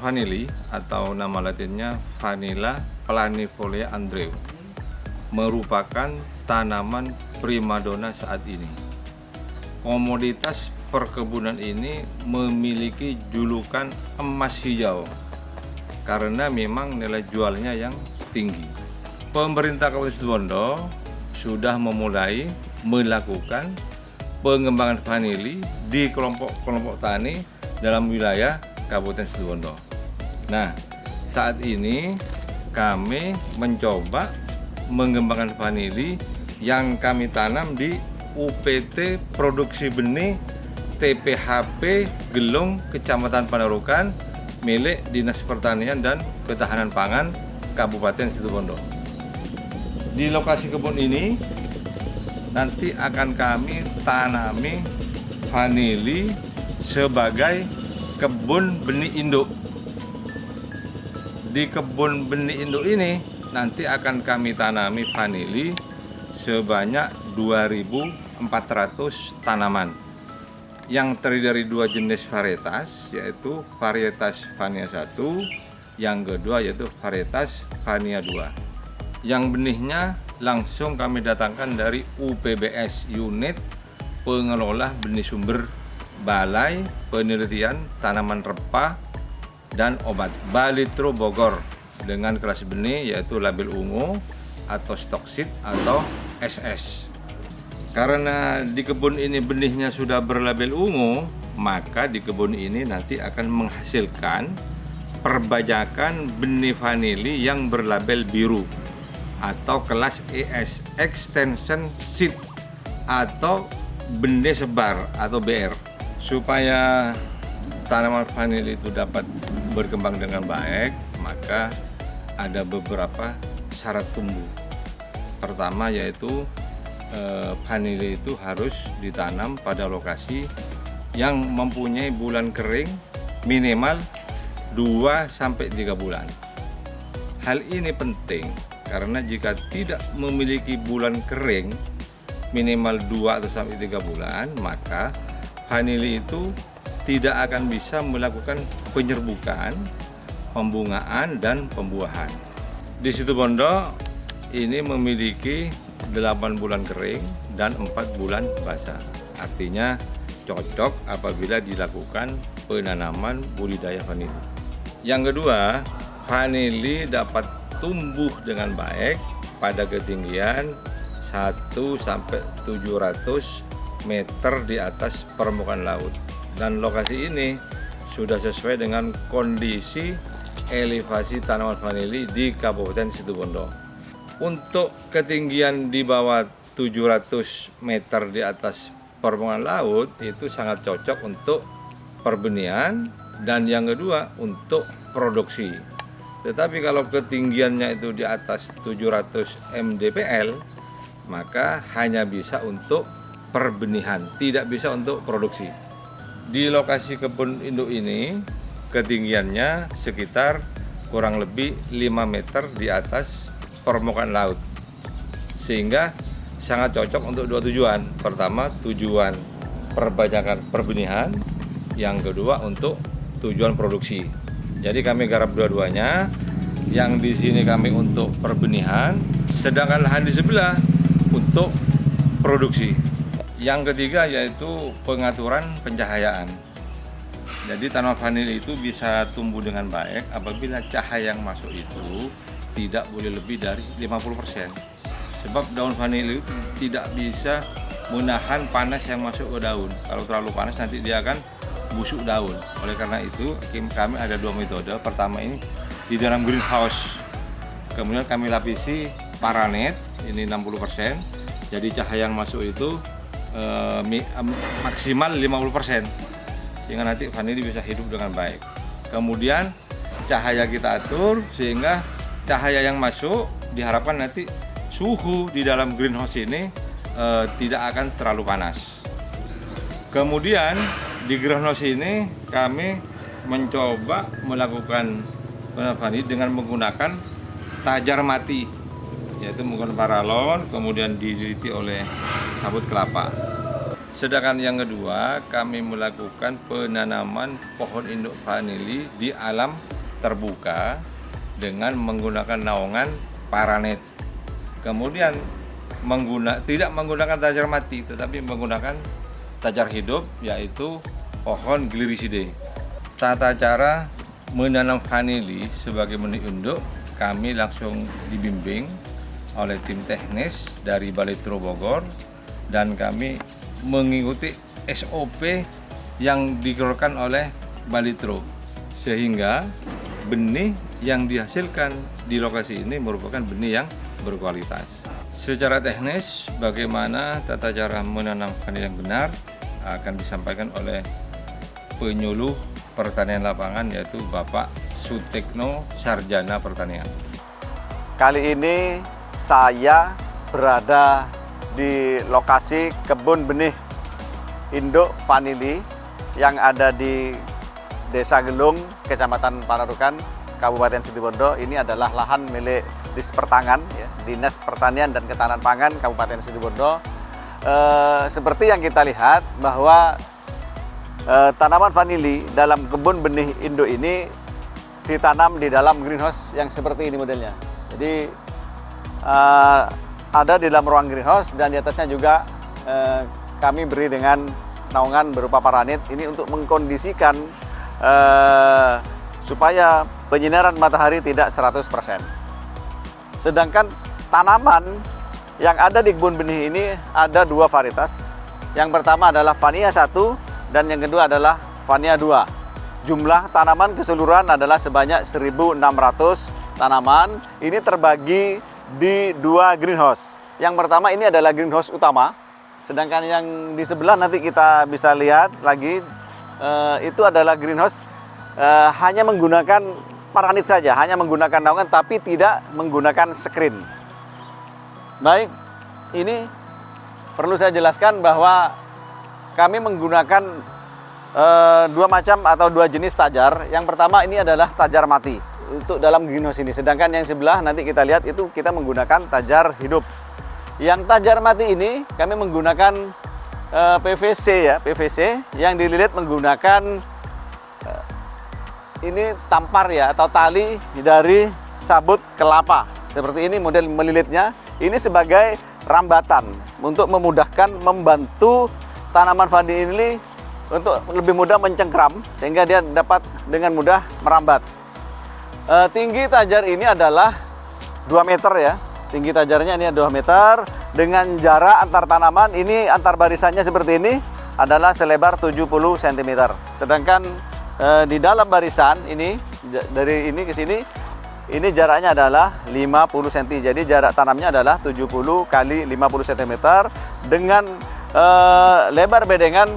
vanili atau nama latinnya Vanilla planifolia andrew merupakan tanaman primadona saat ini. Komoditas perkebunan ini memiliki julukan emas hijau karena memang nilai jualnya yang tinggi. Pemerintah Kabupaten Situbondo sudah memulai melakukan pengembangan vanili di kelompok-kelompok tani dalam wilayah Kabupaten Situbondo. Nah, saat ini kami mencoba mengembangkan vanili yang kami tanam di UPT Produksi Benih TPHP Gelung, Kecamatan Panarukan, milik Dinas Pertanian dan Ketahanan Pangan Kabupaten Situbondo. Di lokasi kebun ini nanti akan kami tanami vanili sebagai kebun benih induk. Di kebun benih induk ini nanti akan kami tanami vanili sebanyak 2.400 tanaman yang terdiri dari dua jenis varietas, yaitu varietas Vania 1, yang kedua yaitu varietas Vania 2. Yang benihnya langsung kami datangkan dari UPBS, Unit Pengelola Benih Sumber Balai Penelitian Tanaman Rempah dan Obat Balitro Bogor, dengan kelas benih yaitu label ungu atau stoksit atau SS. Karena di kebun ini benihnya sudah berlabel ungu, maka di kebun ini nanti akan menghasilkan perbajakan benih vanili yang berlabel biru atau kelas ES, Extension Seed, atau benih sebar atau BR. Supaya tanaman vanili itu dapat berkembang dengan baik, maka ada beberapa syarat tumbuh. Pertama yaitu vanili itu harus ditanam pada lokasi yang mempunyai bulan kering minimal 2-3 bulan. Hal ini penting karena jika tidak memiliki bulan kering minimal 2-3 bulan, maka vanili itu tidak akan bisa melakukan penyerbukan, pembungaan, dan pembuahan. Di Situbondo ini memiliki 8 bulan kering dan 4 bulan basah. Artinya cocok apabila dilakukan penanaman budidaya vanili. Yang kedua, vanili dapat tumbuh dengan baik pada ketinggian 1-700 meter di atas permukaan laut. Dan lokasi ini sudah sesuai dengan kondisi elevasi tanaman vanili di Kabupaten Situbondo. Untuk ketinggian di bawah 700 meter di atas permukaan laut itu sangat cocok untuk perbenihan dan yang kedua untuk produksi. Tetapi kalau ketinggiannya itu di atas 700 mdpl, maka hanya bisa untuk perbenihan, tidak bisa untuk produksi. Di lokasi kebun induk ini ketinggiannya sekitar kurang lebih 5 meter di atas permukaan laut, sehingga sangat cocok untuk dua tujuan. Pertama, tujuan perbajakan perbenihan, yang kedua untuk tujuan produksi. Jadi kami garap dua-duanya. Yang di sini kami untuk perbenihan, sedangkan lahan di sebelah untuk produksi. Yang ketiga yaitu pengaturan pencahayaan. Jadi tanaman vanili itu bisa tumbuh dengan baik apabila cahaya yang masuk itu tidak boleh lebih dari 50%. Sebab daun vanili itu tidak bisa menahan panas yang masuk ke daun. Kalau terlalu panas nanti dia akan busuk daun. Oleh karena itu kami ada dua metode. Pertama ini di dalam greenhouse. Kemudian kami lapisi paranet ini 60%. Jadi cahaya yang masuk itu maksimal 50%. Sehingga nanti vanili bisa hidup dengan baik. Kemudian cahaya kita atur sehingga cahaya yang masuk diharapkan nanti suhu di dalam greenhouse ini tidak akan terlalu panas. Kemudian di greenhouse ini kami mencoba melakukan vanili dengan menggunakan tajar mati, yaitu menggunakan paralon, kemudian diliti oleh sabut kelapa. Sedangkan yang kedua, kami melakukan penanaman pohon induk vanili di alam terbuka dengan menggunakan naungan paranet. Kemudian tidak menggunakan tajar mati, tetapi menggunakan tajar hidup, yaitu pohon Gliricidae. Tata cara menanam vanili sebagai benih induk, kami langsung dibimbing oleh tim teknis dari Balitro Bogor, dan kami mengikuti SOP yang dikeluarkan oleh Balitro, sehingga benih yang dihasilkan di lokasi ini merupakan benih yang berkualitas. Secara teknis, bagaimana tata cara menanam vanili yang benar akan disampaikan oleh penyuluh pertanian lapangan, yaitu Bapak Sutekno, Sarjana Pertanian. Kali ini saya berada di lokasi kebun benih induk vanili yang ada di Desa Gelung, Kecamatan Panarukan, Kabupaten Situbondo. Ini adalah lahan milik Dispertangan, ya, Dinas Pertanian dan Ketahanan Pangan Kabupaten Situbondo. Seperti yang kita lihat bahwa tanaman vanili dalam kebun benih induk ini ditanam di dalam greenhouse yang seperti ini modelnya. Jadi ada di dalam ruang greenhouse, dan di atasnya juga kami beri dengan naungan berupa paranit ini untuk mengkondisikan supaya penyinaran matahari tidak 100%. Sedangkan tanaman yang ada di kebun benih ini ada dua varietas. Yang pertama adalah Vannia 1 dan yang kedua adalah Vannia 2. Jumlah tanaman keseluruhan adalah sebanyak 1.600 tanaman. Ini terbagi di dua greenhouse. Yang pertama ini adalah greenhouse utama. Sedangkan yang di sebelah nanti kita bisa lihat lagi, itu adalah greenhouse hanya menggunakan paranit saja, hanya menggunakan naungan tapi tidak menggunakan screen. Baik, ini perlu saya jelaskan bahwa kami menggunakan dua macam atau dua jenis tajar. Yang pertama ini adalah tajar mati untuk dalam greenhouse ini. Sedangkan yang sebelah nanti kita lihat itu kita menggunakan tajar hidup. Yang tajar mati ini kami menggunakan PVC ya, PVC yang dililit menggunakan ini tampar ya atau tali dari sabut kelapa. Seperti ini model melilitnya. Ini sebagai rambatan untuk memudahkan, membantu tanaman vanili untuk lebih mudah mencengkram sehingga dia dapat dengan mudah merambat. Tinggi tajar ini adalah 2 meter ya. Tinggi tajarnya ini 2 meter dengan jarak antar tanaman ini antar barisannya seperti ini adalah selebar 70 cm. Sedangkan di dalam barisan ini dari ini ke sini ini jaraknya adalah 50 cm. Jadi jarak tanamnya adalah 70 kali 50 cm dengan lebar bedengan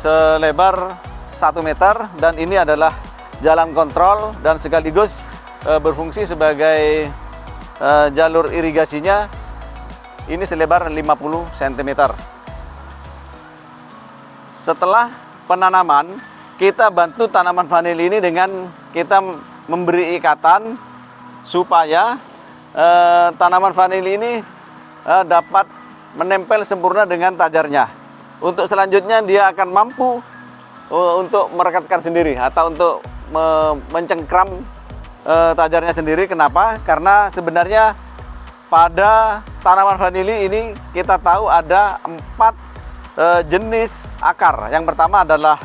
selebar 1 meter, dan ini adalah jalan kontrol dan sekaligus berfungsi sebagai jalur irigasinya. Ini selebar 50 cm. Setelah penanaman, kita bantu tanaman vanili ini dengan kita memberi ikatan supaya tanaman vanili ini dapat menempel sempurna dengan tajarnya. Untuk selanjutnya dia akan mampu untuk merekatkan sendiri atau untuk mencengkram tajarnya sendiri. Kenapa? Karena sebenarnya pada tanaman vanili ini kita tahu ada 4 jenis akar. Yang pertama adalah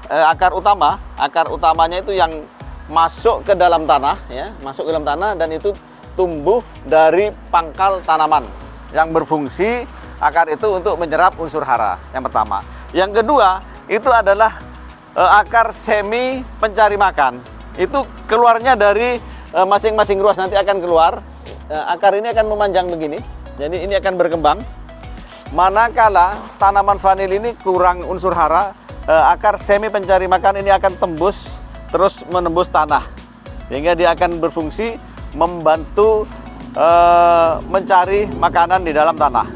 akar utama. Akar utamanya itu yang masuk ke dalam tanah ya, masuk ke dalam tanah, dan itu tumbuh dari pangkal tanaman yang berfungsi akar itu untuk menyerap unsur hara. Yang pertama. Yang kedua itu adalah akar semi pencari makan. Itu keluarnya dari masing-masing ruas, nanti akan keluar. Akar ini akan memanjang begini, jadi ini akan berkembang. Manakala tanaman vanili ini kurang unsur hara, akar semi pencari makan ini akan tembus terus menembus tanah, sehingga dia akan berfungsi membantu mencari makanan di dalam tanah.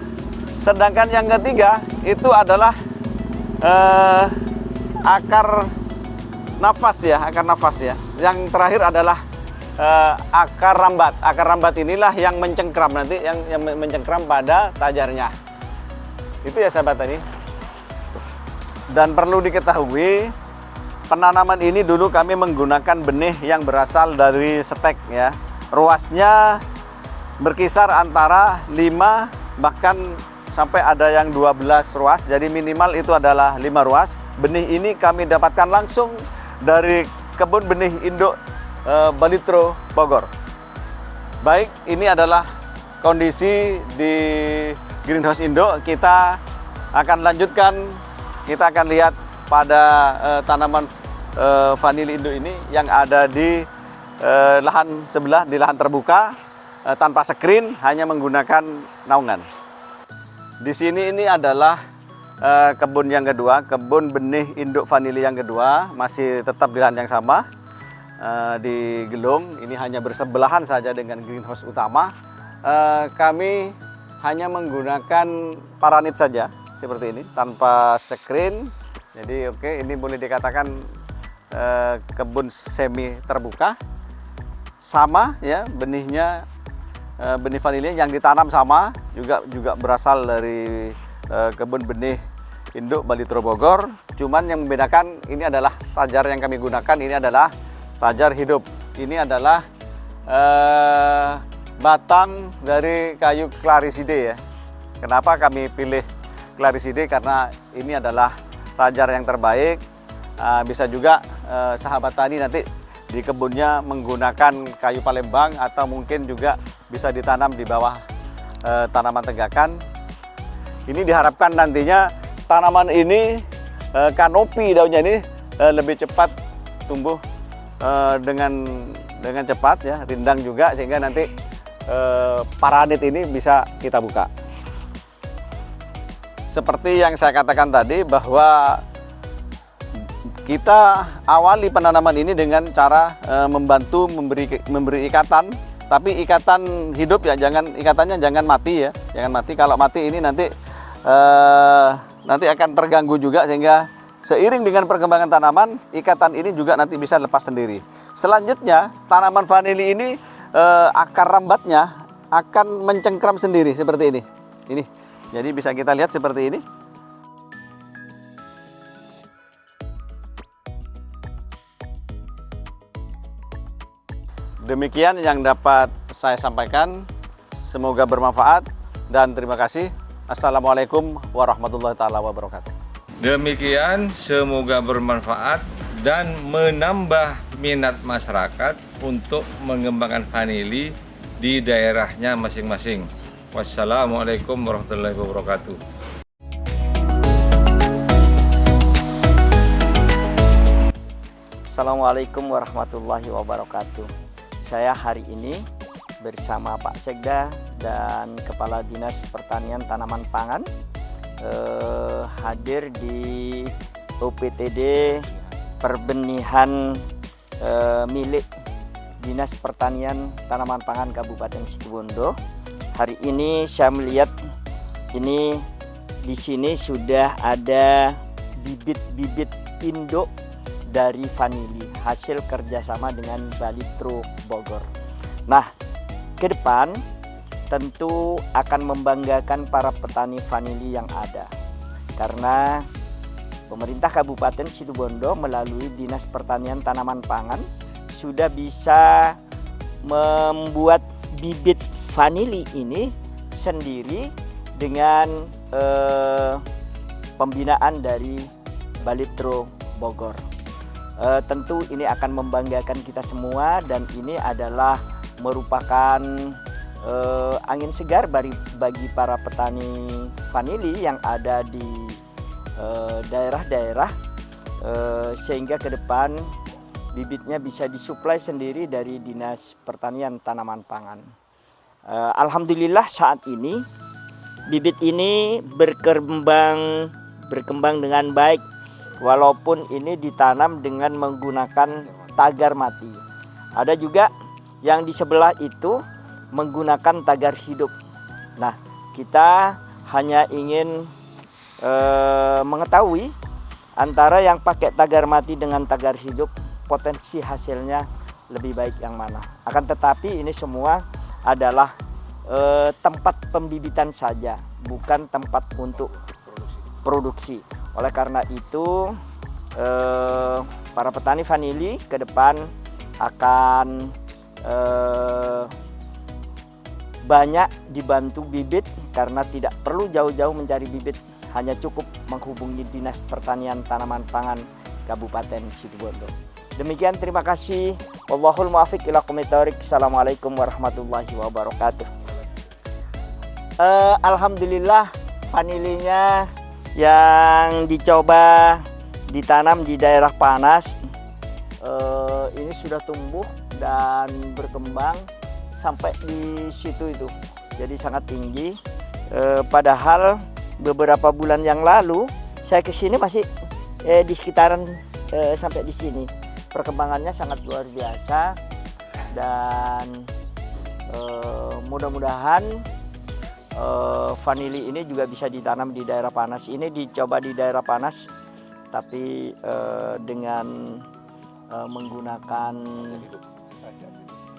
Sedangkan yang ketiga itu adalah akar nafas ya, akar nafas ya. Yang terakhir adalah akar rambat. Akar rambat inilah yang mencengkram nanti, yang mencengkram pada tajarnya. Itu ya sahabat tadi. Dan perlu diketahui penanaman ini dulu kami menggunakan benih yang berasal dari stek ya. Ruasnya berkisar antara 5 bahkan sampai ada yang 12 ruas. Jadi minimal itu adalah 5 ruas. Benih ini kami dapatkan langsung dari kebun benih induk Balitro Bogor. Baik, ini adalah kondisi di greenhouse induk. Kita akan lanjutkan, kita akan lihat pada tanaman vanili induk ini yang ada di lahan sebelah, di lahan terbuka tanpa screen, hanya menggunakan naungan. Di sini ini adalah kebun yang kedua, kebun benih induk vanili yang kedua, masih tetap di lahan yang sama di Gelung. Ini hanya bersebelahan saja dengan greenhouse utama. Kami hanya menggunakan paranit saja seperti ini tanpa screen. Jadi oke, ini boleh dikatakan kebun semi terbuka. Sama ya, benihnya benih vanili yang ditanam sama, juga berasal dari kebun benih induk Balitro Bogor. Cuman yang membedakan, ini adalah tajar yang kami gunakan, ini adalah tajar hidup. Ini adalah batang dari kayu Clariside ya. Kenapa kami pilih Clariside? Karena ini adalah tajar yang terbaik. Bisa juga sahabat tani nanti di kebunnya menggunakan kayu Palembang, atau mungkin juga bisa ditanam di bawah tanaman tegakan. Ini diharapkan nantinya tanaman ini kanopi daunnya ini lebih cepat tumbuh dengan cepat ya, rindang juga, sehingga nanti paranit ini bisa kita buka. Seperti yang saya katakan tadi, bahwa kita awali penanaman ini dengan cara membantu memberi ikatan, tapi ikatan hidup ya, ikatannya jangan mati ya, jangan mati. Kalau mati ini nanti akan terganggu juga, sehingga seiring dengan perkembangan tanaman, ikatan ini juga nanti bisa lepas sendiri. Selanjutnya, tanaman vanili ini akar rambatnya akan mencengkram sendiri seperti ini. Ini, jadi bisa kita lihat seperti ini. Demikian yang dapat saya sampaikan. Semoga bermanfaat dan terima kasih. Assalamualaikum warahmatullahi wabarakatuh. Demikian, semoga bermanfaat dan menambah minat masyarakat untuk mengembangkan vanili di daerahnya masing-masing. Wassalamualaikum warahmatullahi wabarakatuh. Assalamualaikum warahmatullahi wabarakatuh. Saya hari ini bersama Pak Sekda dan Kepala Dinas Pertanian Tanaman Pangan hadir di OPTD perbenihan milik Dinas Pertanian Tanaman Pangan Kabupaten Situbondo. Hari ini saya melihat ini di sini sudah ada bibit-bibit induk dari vanili hasil kerjasama dengan Balitro Bogor. Nah, ke depan tentu akan membanggakan para petani vanili yang ada, karena pemerintah Kabupaten Situbondo melalui Dinas Pertanian Tanaman Pangan sudah bisa membuat bibit vanili ini sendiri dengan pembinaan dari Balitro Bogor. Tentu ini akan membanggakan kita semua, dan ini adalah merupakan angin segar bagi para petani vanili yang ada di daerah-daerah, sehingga ke depan bibitnya bisa disuplai sendiri dari Dinas Pertanian Tanaman Pangan. Alhamdulillah saat ini bibit ini berkembang dengan baik, walaupun ini ditanam dengan menggunakan tagar mati. Ada juga yang di sebelah itu menggunakan tagar hidup. Nah, kita hanya ingin mengetahui antara yang pakai tagar mati dengan tagar hidup, potensi hasilnya lebih baik yang mana. Akan tetapi ini semua adalah tempat pembibitan saja, bukan tempat untuk produksi. Oleh karena itu para petani vanili ke depan akan banyak dibantu bibit karena tidak perlu jauh-jauh mencari bibit, hanya cukup menghubungi Dinas Pertanian Tanaman Pangan Kabupaten Situbondo. Demikian, terima kasih. Wallahul muwaffiq ila aqwamit thoriq. Assalamualaikum warahmatullahi wabarakatuh. Alhamdulillah, vanilinya yang dicoba ditanam di daerah panas ini sudah tumbuh dan berkembang sampai di situ itu, jadi sangat tinggi. Padahal beberapa bulan yang lalu saya kesini masih di sekitaran sampai di sini. Perkembangannya sangat luar biasa dan mudah-mudahan vanili ini juga bisa ditanam di daerah panas. Ini dicoba di daerah panas, tapi dengan menggunakan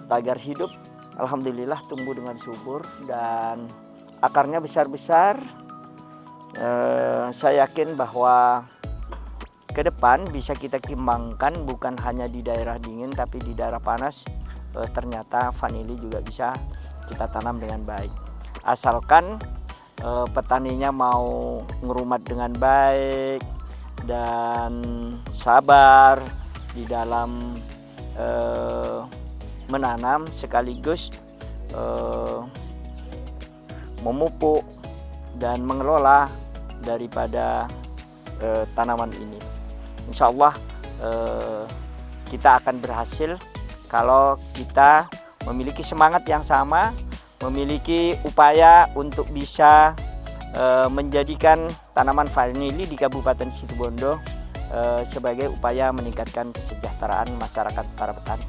tagar hidup. Alhamdulillah tumbuh dengan subur dan akarnya besar-besar. Saya yakin bahwa ke depan bisa kita kembangkan bukan hanya di daerah dingin tapi di daerah panas. Ternyata vanili juga bisa kita tanam dengan baik. Asalkan petaninya mau ngerumat dengan baik dan sabar di dalam menanam sekaligus memupuk dan mengelola daripada tanaman ini. Insya Allah kita akan berhasil kalau kita memiliki semangat yang sama, memiliki upaya untuk bisa menjadikan tanaman vanili di Kabupaten Situbondo sebagai upaya meningkatkan kesejahteraan masyarakat para petani.